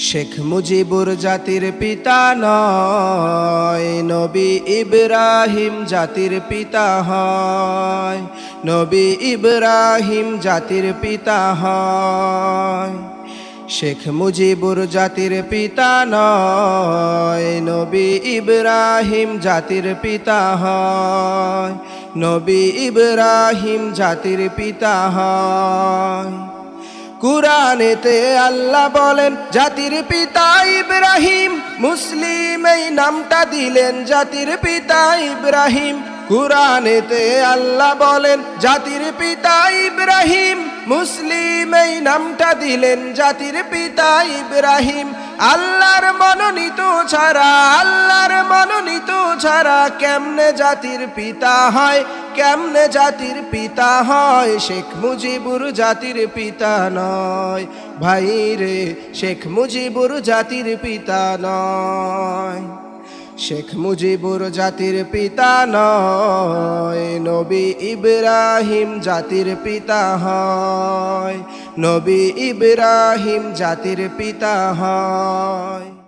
শেখ মুজিবুর জাতির পিতা নয়, নবী ইব্রাহিম জাতির পিতা হয়। নবী ইব্রাহিম জাতির পিতা হয়। শেখ মুজিবুর জাতির পিতা নয়, নবী ইব্রাহিম জাতির পিতা হয়। নবী ইব্রাহিম জাতির পিতা হয়। কুরআনেতে আল্লাহ বলেন জাতির পিতা ইব্রাহিম, মুসলিম এই নামটা দিলেন জাতির পিতা ইব্রাহিম। কুরআনেতে আল্লাহ বলেন জাতির পিতা ইব্রাহিম, মুসলিম এই নামটা দিলেন জাতির পিতা ইব্রাহিম। আল্লাহর মনোনীত ছাড়া, আল্লাহর মনোনীত ছাড়া কেমনে জাতির পিতা হয়, কেমনে জাতির পিতা হয়। শেখ মুজিবুর জাতির পিতা নয় ভাই রে, শেখ মুজিবুর জাতির পিতা নয়। শেখ মুজিবুর জাতির পিতা নয়, নবী ইব্রাহিম জাতির পিতা হয়। নবী ইব্রাহিম জাতির পিতা হয়।